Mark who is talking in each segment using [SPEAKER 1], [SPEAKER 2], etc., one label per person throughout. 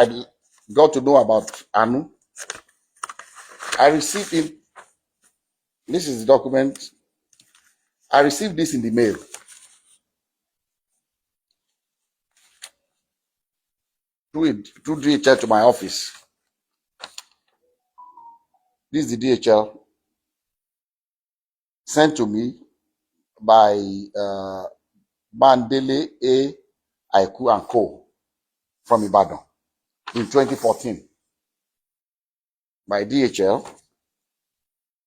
[SPEAKER 1] I got to know about Anu. I received it. This is the document. I received this in the mail. Through DHL to my office. This is the DHL sent to me by Bandele A. Aiku and Co. from Ibadan in 2014 by DHL.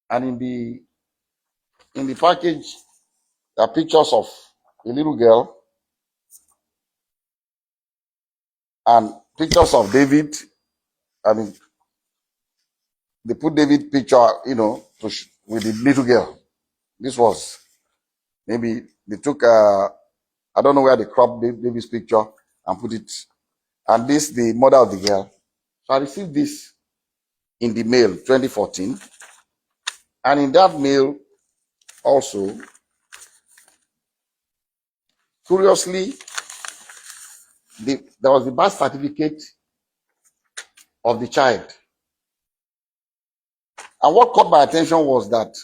[SPEAKER 1] And in the package, there are pictures of a little girl and pictures of David. I mean, they put David picture, with the little girl. This was maybe they took I don't know where they cropped David's picture and put it, and this the mother of the girl. So I received this in the mail 2014, and in that mail also, curiously, there was the birth certificate of the child. And what caught my attention was that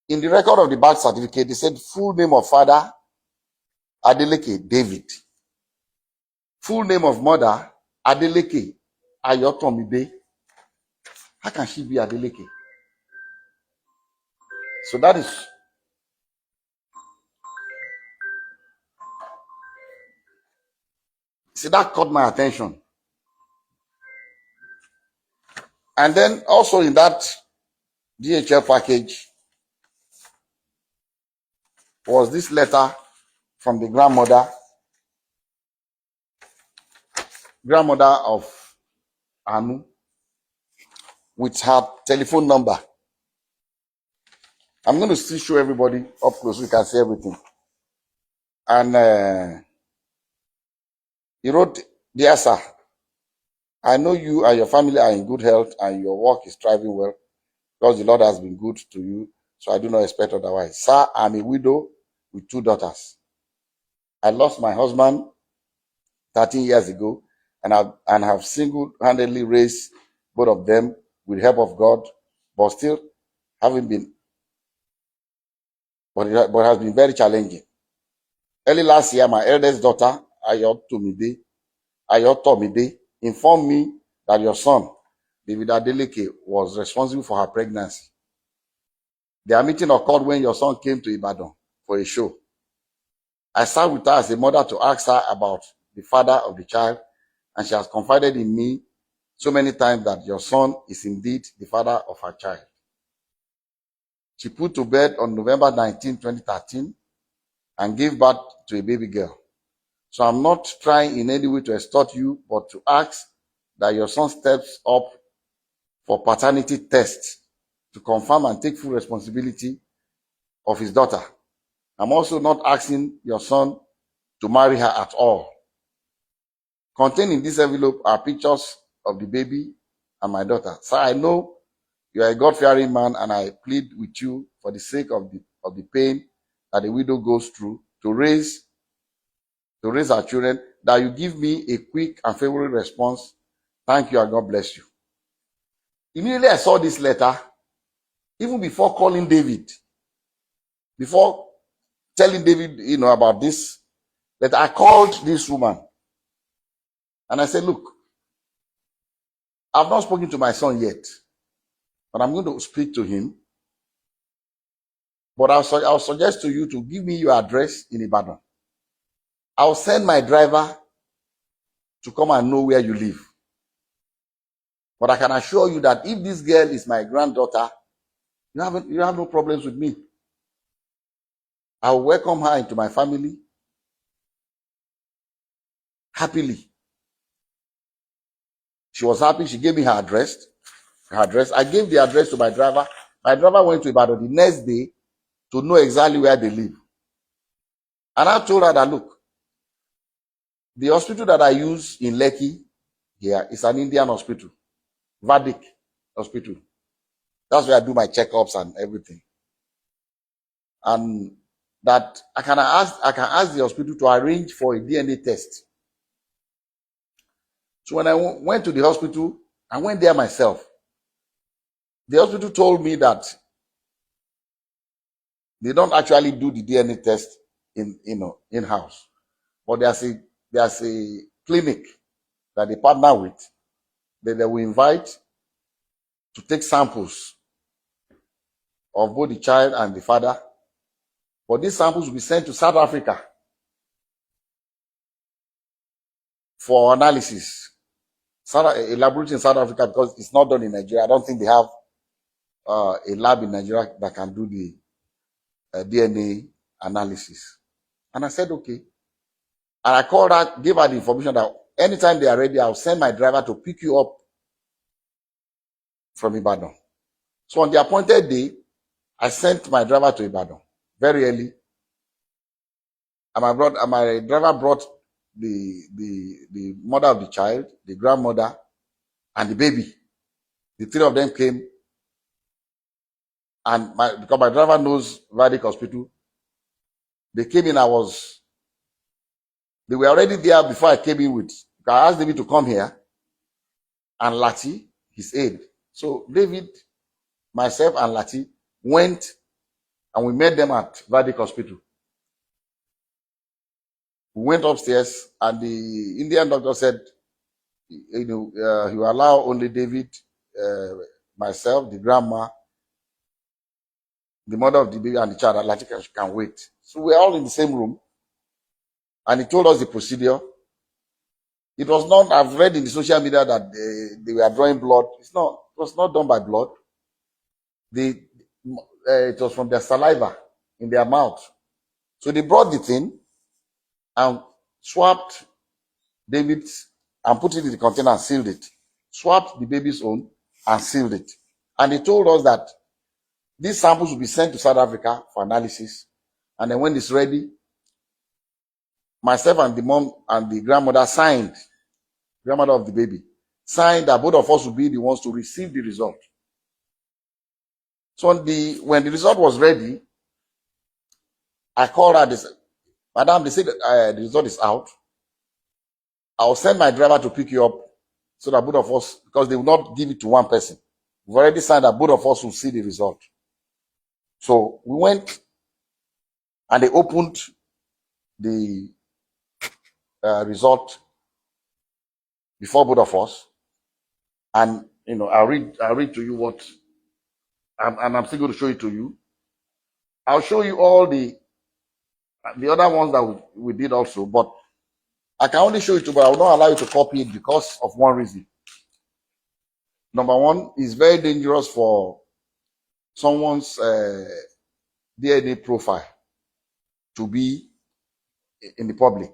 [SPEAKER 1] in the record of the birth certificate, they said full name of father, Adeleke David. Full name of mother, Adeleke Ayotomide. How can she be Adeleke? So that caught my attention. And then also in that DHL package was this letter from the grandmother of Anu with her telephone number. I'm going to still show everybody up close so you can see everything. And he wrote, "Dear sir, I know you and your family are in good health and your work is thriving well because the Lord has been good to you, so I do not expect otherwise. Sir, I'm a widow with 2 daughters. I lost my husband 13 years ago and have single-handedly raised both of them with the help of God, but it has been very challenging. Early last year, my eldest daughter, Ayotomide, informed me that your son, David Adeleke, was responsible for her pregnancy. Their meeting occurred when your son came to Ibadan for a show. I sat with her as a mother to ask her about the father of the child, and she has confided in me so many times that your son is indeed the father of her child. She put to bed on November 19, 2013, and gave birth to a baby girl. So I'm not trying in any way to extort you, but to ask that your son steps up for paternity tests to confirm and take full responsibility of his daughter. I'm also not asking your son to marry her at all. Contained in this envelope are pictures of the baby and my daughter. Sir, I know you are a God-fearing man, and I plead with you for the sake of the pain that a widow goes through to raise our children, that you give me a quick and favorable response. Thank you and God bless you." Immediately I saw this letter, even before calling David, before telling David, about this, that I called this woman and I said, "Look, I've not spoken to my son yet, but I'm going to speak to him. But I'll suggest to you to give me your address in Ibadan. I'll send my driver to come and know where you live. But I can assure you that if this girl is my granddaughter, you have no problems with me. I will welcome her into my family happily." She was happy. She gave me her address. I gave the address to my driver. My driver went to Ibadan the next day to know exactly where they live. And I told her that, look, the hospital that I use in Lekki here is an Indian hospital, Vedic hospital. That's where I do my checkups and everything. And that I can ask the hospital to arrange for a DNA test So when I went to the hospital, I went there myself. The hospital told me that they don't actually do the DNA test in house, but there's a clinic that they partner with that they will invite to take samples of both the child and the father. But these samples will be sent to South Africa for analysis. A laboratory in South Africa, because it's not done in Nigeria. I don't think they have a lab in Nigeria that can do the DNA analysis. And I said, okay. And I called her, gave her the information that anytime they are ready, I'll send my driver to pick you up from Ibadan. So on the appointed day, I sent my driver to Ibadan very early. And my driver brought the mother of the child, the grandmother, and the baby. The three of them came. And because my driver knows Vedic Hospital, they came in. They were already there before I came in with. I asked David to come here and Lati, his aide. So David, myself, and Lati went and we met them at Vedic Hospital. We went upstairs and the Indian doctor said, he will allow only David, myself, the grandma, the mother of the baby, and the child. Lati can wait. So we're all in the same room. And he told us the procedure. It was not, I've read in the social media that they were drawing blood. It was not done by blood. It was from their saliva in their mouth. So they brought the thing and swapped David's and put it in the container and sealed it. Swapped the baby's own and sealed it. And they told us that these samples will be sent to South Africa for analysis. And then when it's ready, myself and the mom and the grandmother signed, grandmother of the baby, signed that both of us would be the ones to receive the result. So when the result was ready, I called her. They said, Madam, they said the result is out. I'll send my driver to pick you up so that both of us, because they will not give it to one person. We've already signed that both of us will see the result. So we went and they opened the result before both of us. And, I'll read to you what, and I'm still going to show it to you. I'll show you all the other ones that we did also, but I can only show it to you, but I will not allow you to copy it because of one reason. Number one, it's very dangerous for someone's DNA profile to be in the public.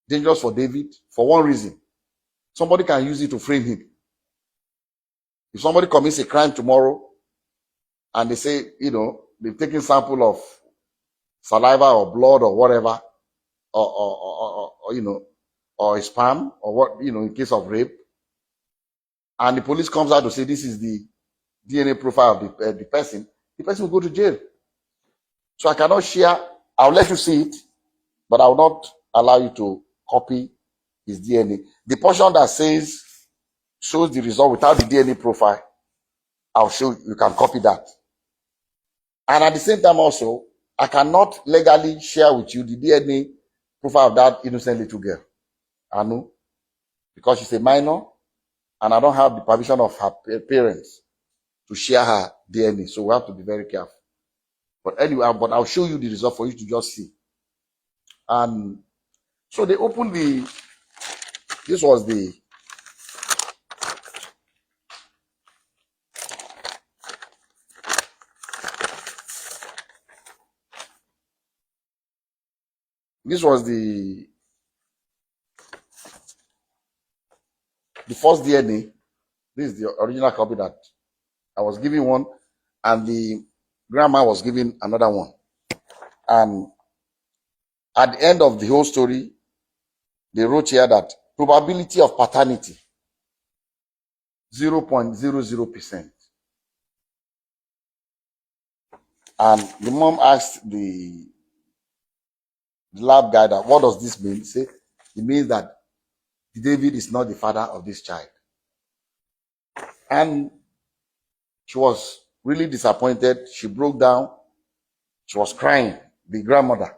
[SPEAKER 1] Dangerous for David for one reason. Somebody can use it to frame him. If somebody commits a crime tomorrow and they say, they've taken sample of saliva or blood or whatever, or a sperm or what, in case of rape, and the police comes out to say this is the DNA profile of the person will go to jail. So I cannot share. I'll let you see it, but I will not allow you to copy his DNA. The portion that shows the result without the DNA profile, I'll show you can copy that. And at the same time also, I cannot legally share with you the DNA profile of that innocent little girl, Anu, because she's a minor and I don't have the permission of her parents to share her DNA. So we have to be very careful. But anyway, I'll show you the result for you to just see. And so they opened this was the first DNA. This is the original copy that I was giving one, and the grandma was giving another one. And at the end of the whole story, they wrote here that probability of paternity 0.00%. And the mom asked the lab guy that, what does this mean? He said, it means that David is not the father of this child. And she was really disappointed. She broke down. She was crying, the grandmother.